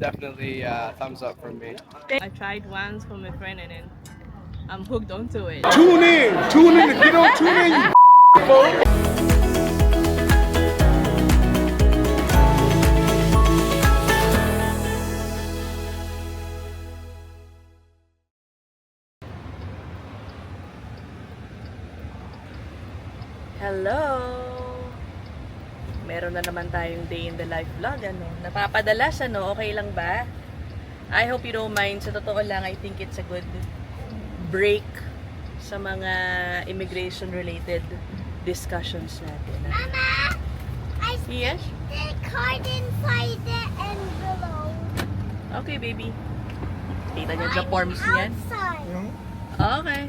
definitely thumbs up from me. I tried once for my friend and then I'm hooked onto it. Tune in, get on, tune in, you folks. Hello! Meron na naman tayong day in the life vlog, ano? Napapadalas, ano? Okay lang ba? I hope you don't mind. Sa totoo lang, I think it's a good break sa mga immigration-related discussions natin. Mama! I Yes? the card inside the envelope. Okay, baby. Kita niyo sa forms niyan? Outside. Okay.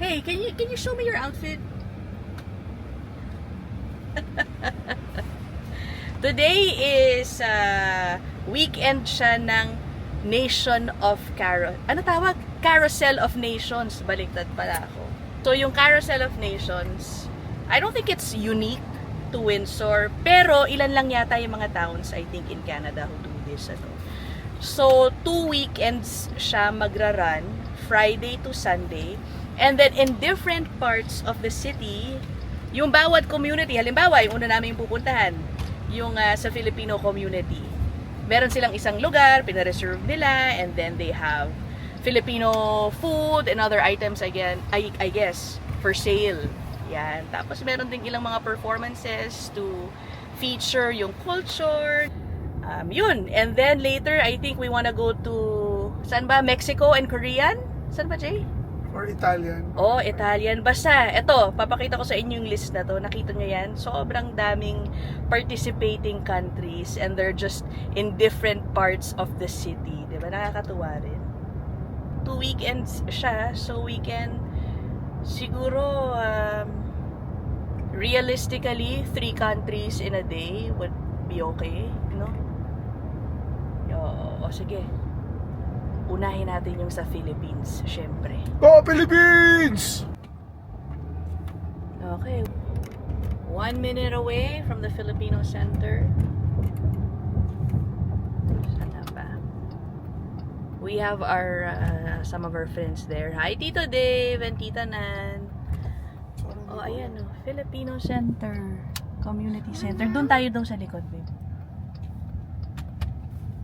Hey, can you show me your outfit? Today is weekend siya ng Nation of Carousel of Nations. Baliktad pala ako. So, yung Carousel of Nations, I don't think it's unique to Windsor, pero ilan lang yata yung mga towns, I think, in Canada who do this. Ano. So, 2 weekends siya magra-run, Friday to Sunday, and then in different parts of the city, yung bawat community, halimbawa, yung una namin pupuntahan, yung sa Filipino community. Meron silang isang lugar, pinareserve nila, and then they have Filipino food and other items again, I guess, for sale. Yan. Tapos meron ding ilang mga performances to feature yung culture. Yun. And then later, I think we wanna go to, saan ba? Mexico and Korean? Saan ba, Jay? Or Italian. Oh, Italian. Basta, eto, papakita ko sa inyo yung list na to. Nakita nyo yan? Sobrang daming participating countries and they're just in different parts of the city. Diba? Nakakatuwa rin. 2 weekends siya, so we can siguro realistically 3 countries in a day would be okay, no? O sige. Unahin natin yung sa Philippines, syempre. Go Philippines! Okay. 1 minute away from the Filipino Center. Sana ba? We have our some of our friends there. Hi, Tito Dave and Tita Nan. Oh, ayan oh. Filipino Center. Community Center. Doon tayo daw sa likod, babe.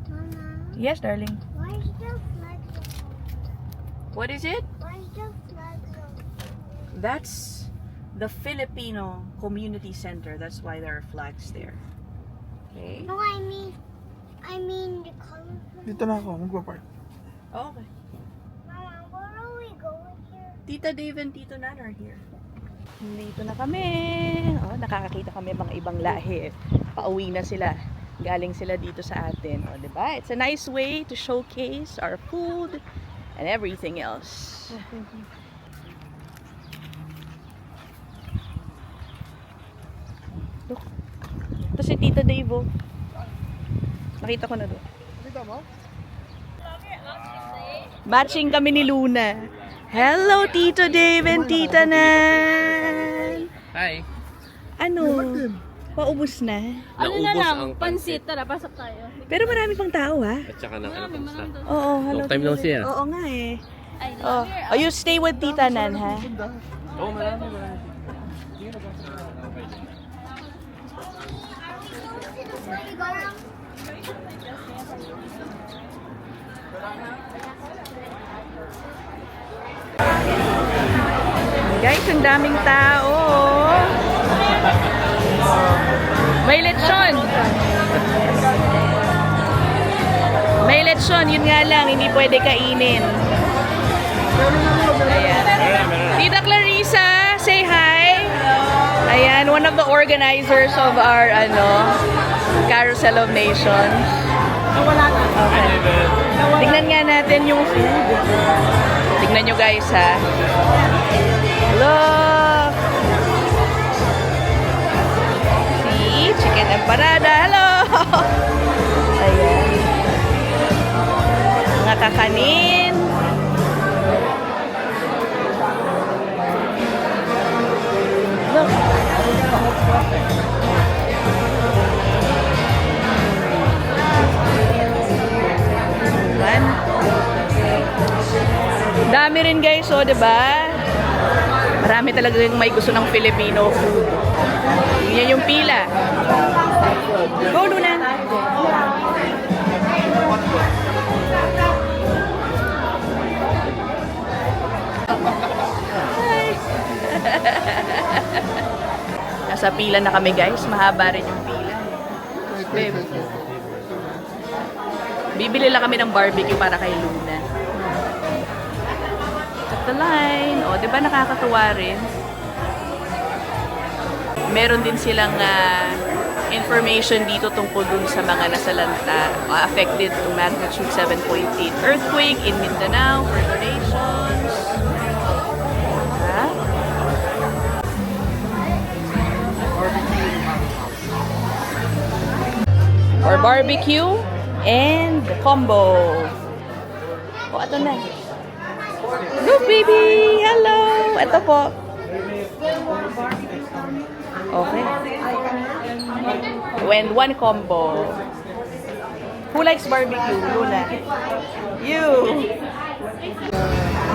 Mama, Yes, darling. why is the flag so What is it? Why is the flag so That's the Filipino Community Center. That's why there are flags there. Okay? No, I mean the color. Dito na ako, magpa-park. Okay. Mama, where are we going here? Tita Dave and Tito Nan are here. Dito na kami. Oh, nakakakita kami mga ibang lahi. Pauwi na sila. Galing sila dito sa atin. Oh, diba? It's a nice way to showcase our food and everything else. Look. Ito si Tita Dave, oh. Nakita ko na doon. Kita mo? Matching kami ni Luna. Hello, Tito Dave and Tita Nan. Hi. Ano? Paubos na? Ano na Naubos lang, ang pansit. Tara, pasok tayo. Pero marami pang tao, ha? At saka na kamusta? Oo, hello. Long time no see, ah. Oo nga, eh. Oh, you stay with Tita Nan, ha? Oh, marami. Guys, ang daming tao. May lechon. May lechon, yun nga lang, hindi pwede kainin. Ayan. Tita Clarissa, say hi. Ayan, one of the organizers of our Carousel of Nations. Okay. Tignan nga natin yung food. Tignan nyo guys, ha. Look! See? Chicken empanada. Hello! Ayan. Mga kakanin. Look! dami rin guys, oh, diba? Marami talaga yung may gusto ng Filipino food. Yan yung pila. Go, Luna! Nasa pila na kami guys, mahaba rin yung pila. Babe. Bibili lang kami ng barbecue para kay Luna. At the line. O, di ba nakakatuwa rin? Meron din silang information dito tungkol dun sa mga nasalanta affected to magnitude 7.8 earthquake in Mindanao for donations. Ha? For barbecue and combo. O, ito na. Look, baby! Hello! Ito po. Okay. And one combo. Who likes barbecue? Luna. You.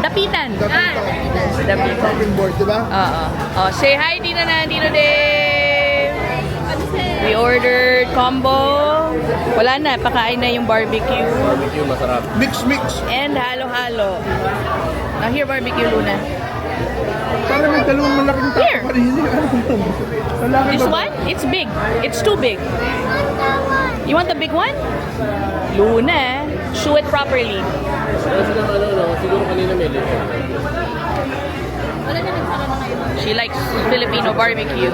Dapitan. Dapitan. Chopping board, di ba? Oh, say hi, Dino na. Dino Dave. We ordered combo. Wala na. Pakain na yung barbecue. Barbecue, masarap. Mix. And halo-halo. Now here, barbecue, Luna. Parang may dalawang malaking Here. tapo pa rin. Malaki This ba? one? It's big. It's too big. You want the big one? Luna, chew it properly. Siguro kanina may lipo. She likes Filipino barbecue.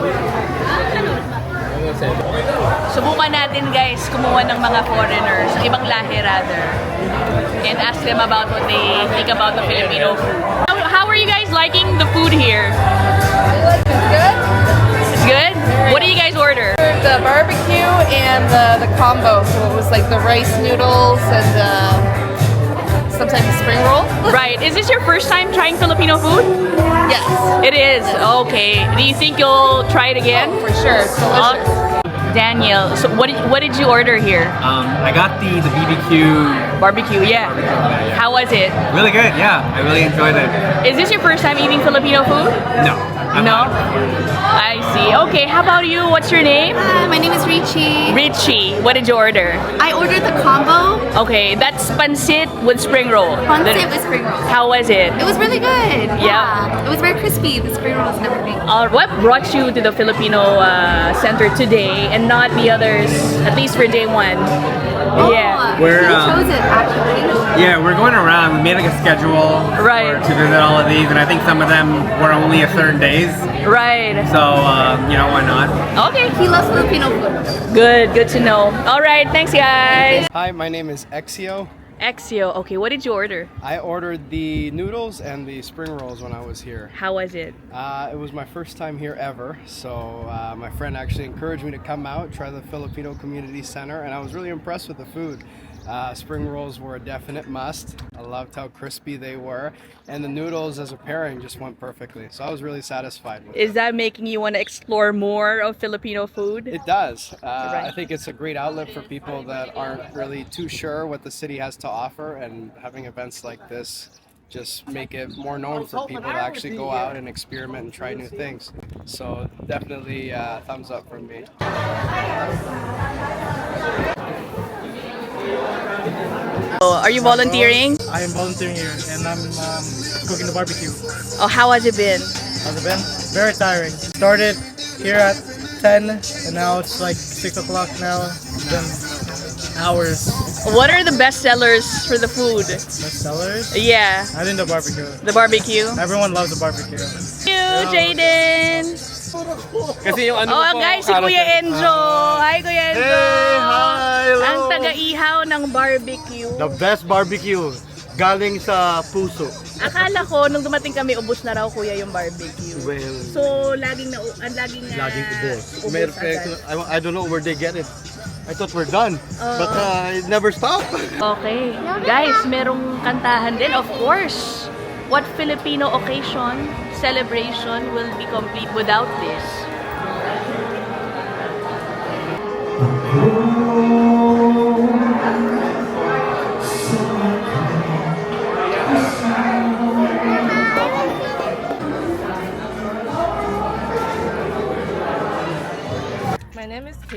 Subukan natin guys, kumuha ng mga foreigners, ibang lahi rather, and ask them about what they think about the Filipino food. How are you guys liking the food here? It's good? What do you guys order? The barbecue and the combo. So it was like the rice noodles and some type of spring roll. Right. Is this your first time trying Filipino food? Yes. It is. Okay. Do you think you'll try it again? For sure. It's delicious. Daniel, so what did you order here? I got the BBQ. Barbecue, yeah. How was it? Really good, yeah. I really enjoyed it. Is this your first time eating Filipino food? No. I'm No? not. I see. Okay, how about you? What's your name? Hi, my name is Richie. Richie. What did you order? I ordered the combo, Okay, that's pancit with spring roll. pancit with spring rolls. How was it? It was really good. Yeah. It was very crispy, the spring rolls and everything. What brought you to the Filipino Center today and not the others, at least for day one? Yeah. We're, Who chose it, actually? Yeah, we're going around. We made like a schedule Right. to visit all of these, and I think some of them were only a certain days. Right. So, why not? Okay. He loves Filipino food. Good to know. All right, thanks guys. Hi, my name is Exio. Exio. Okay, what did you order? I ordered the noodles and the spring rolls when I was here. How was it? It was my first time here ever, so my friend actually encouraged me to come out, try the Filipino Community Center, and I was really impressed with the food. Spring rolls were a definite must. I loved how crispy they were, and the noodles as a pairing just went perfectly. So I was really satisfied with it. Is that making you want to explore more of Filipino food? It does. Right. I think it's a great outlet for people that aren't really too sure what the city has to offer, and having events like this just make it more known for people to actually go out and experiment and try new things. So definitely thumbs up from me. Are you volunteering? I am volunteering here and I'm cooking the barbecue. Oh, how has it been? How's it been? Very tiring. Started here at 10 and now it's like 6 o'clock now. It's been hours. What are the best sellers for the food? Best sellers? Yeah, I think the barbecue. the barbecue. Everyone loves the barbecue. Thank you, Jaden. Kasi yung ano Oh, guys, si Kuya Enzo. Hi, Kuya Enzo. Hey, hi, hello. Ang taga-ihaw ng barbecue. The best barbecue. Galing sa puso. Akala ko, nung dumating kami, ubos na raw, Kuya, yung barbecue. Well, So, laging laging ubos. agad. I don't know where they get it. I thought we're done. But it never stopped. Okay. Guys, merong kantahan din, of course. What Filipino occasion, celebration will be complete without this?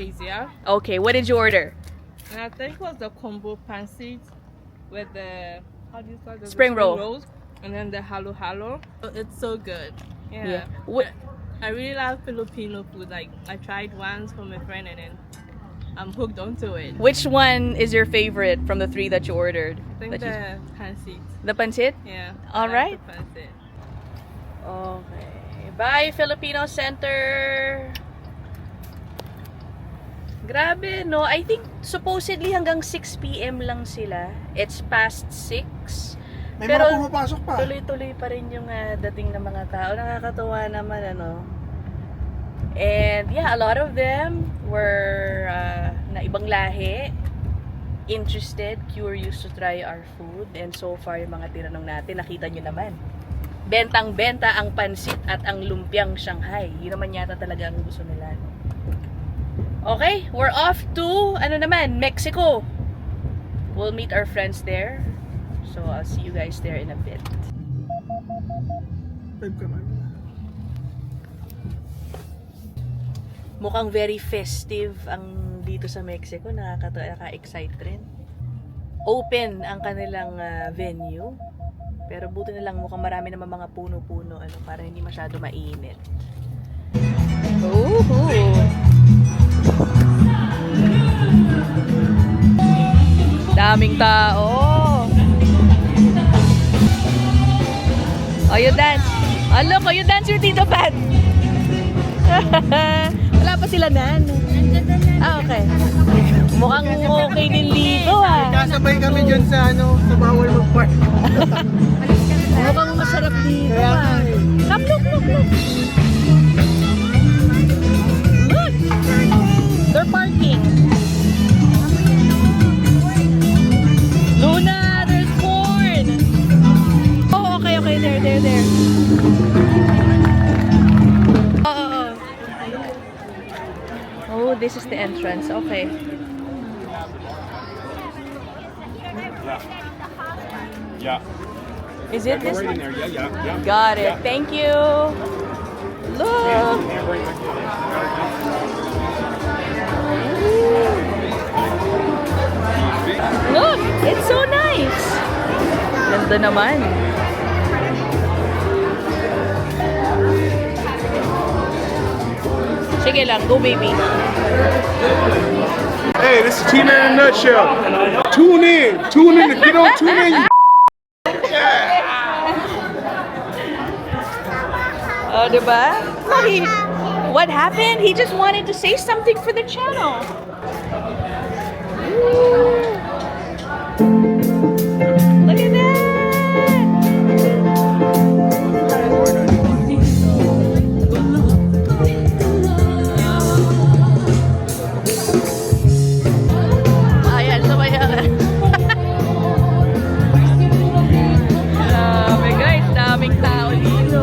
days, yeah. Okay, what did you order? And I think it was the combo pancit with the, how do you call it? The Spring roll. rolls, and then the halo halo. It's so good. Yeah. Yeah. What? I really love Filipino food. Like, I tried once from a friend and then I'm hooked onto it. Which one is your favorite from the 3 that you ordered? I think That the pancit. the pancit? Yeah. All I right. like the pancit. Okay. Bye, Filipino Center. Grabe, no? I think supposedly hanggang 6 p.m. lang sila. It's past 6. May Pero mga pumapasok pa. tuloy-tuloy pa rin yung dating ng mga tao. Nakakatuwa naman, ano? And yeah, a lot of them were na ibang lahi, interested, curious to try our food. And so far, yung mga tinanong natin, nakita nyo naman. Bentang-benta ang pansit at ang lumpiang Shanghai. Yun naman yata talaga ang gusto nila. No? Okay, we're off to, ano naman, Mexico. We'll meet our friends there. So, I'll see you guys there in a bit. Mukhang very festive ang dito sa Mexico. Nakaka-excite rin. Open ang kanilang venue. Pero buti na lang mukhang marami naman mga puno-puno para hindi masyado mainit. Ooh! Daming tao. Oh, you dance. Oh, look, oh, you dance with Tito Pat. Wala pa sila nan. Ah, okay. Mukhang okay din dito, ah. Kasabay kami dyan sa sa bawal mag-park. Mukhang masarap dito, ah. Come, look, look, look. Look! They're parking. Luna, there's corn. Oh, okay, okay. There. Oh, this is the entrance. Okay. Yeah. Is it this Right in one? there. Yeah. Got it. Thank you. Look. Look, it's so nice. Ganda naman. Sige lang, go baby. Hey, this is Tina in a nutshell. Tune in. If you don't tune in, you Oh, diba? What happened? He just wanted to say something for the channel. Look at that! Ayan, sabayan. Grabe guys, daming tao dito.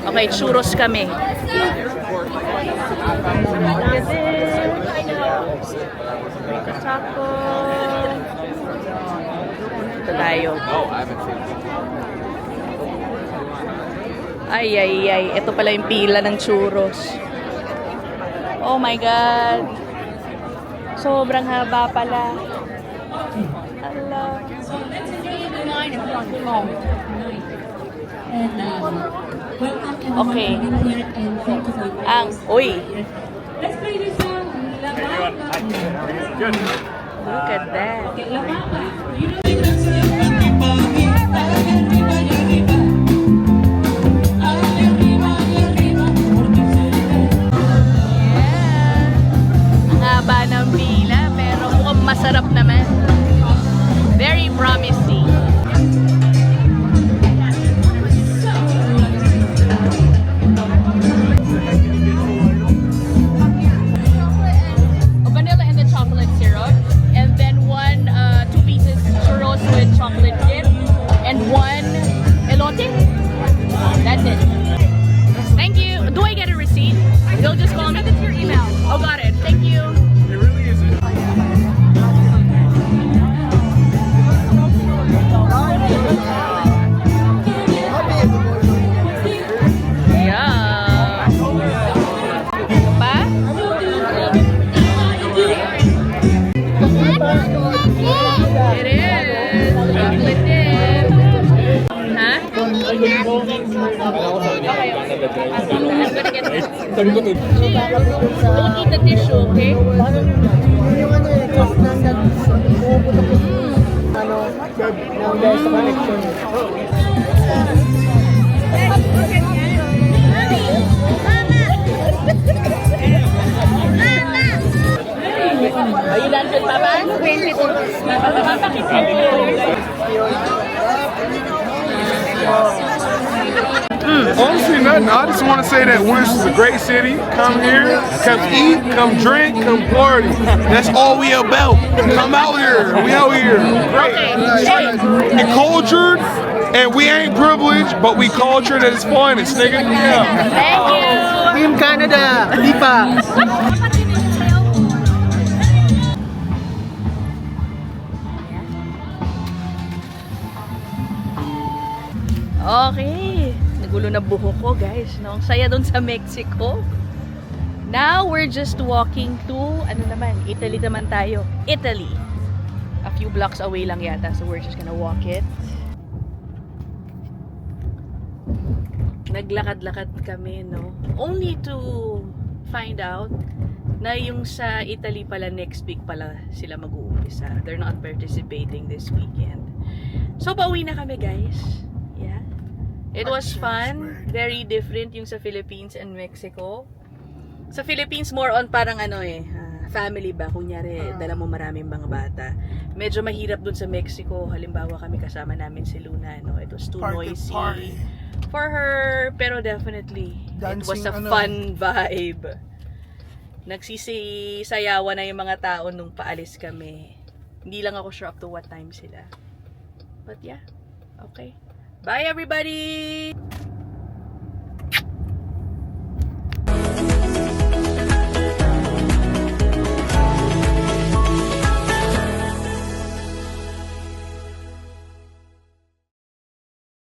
Okay, churros kami. Taco. Ito tayo. Ay. Ito pala yung pila ng churros. Oh my God. Sobrang haba pala. Allah. Okay. Uy. good. Look at that. Ang haba ng pila, pero mukhang masarap naman. Very promising. A vanilla and the chocolate syrup, and then 2 pieces churros with chocolate Don't eat the tissue, okay? Yung ano eh, just pumuputok yung dahil sa connection. Are you done with Papa? 22. Honestly, nothing. I just want to say that Winch is a great city. Come here, come eat, come drink, come party. That's all we about. Come out here. We out here. Great. We cultured, and we ain't privileged, but we cultured at its finest, nigga. Yeah. Team Canada, di pa. Okay. Nagulo na buhok ko, guys. No? Ang saya doon sa Mexico. Now, we're just walking to, ano naman, Italy naman tayo. Italy. A few blocks away lang yata. So, we're just gonna walk it. Naglakad-lakad kami, no? Only to find out na yung sa Italy pala next week pala sila mag-uumpisa. They're not participating this weekend. So, pauwi na kami, guys. Yeah. It was fun. Very different yung sa Philippines and Mexico. Sa Philippines, more on parang ano family ba? Kunyari, dala mo maraming mga bata. Medyo mahirap dun sa Mexico. Halimbawa kami kasama namin si Luna. No? It was too noisy for her. Pero definitely, it was a fun vibe. Nagsisisayawan na yung mga tao nung paalis kami. Hindi lang ako sure up to what time sila. But yeah, okay. Bye everybody!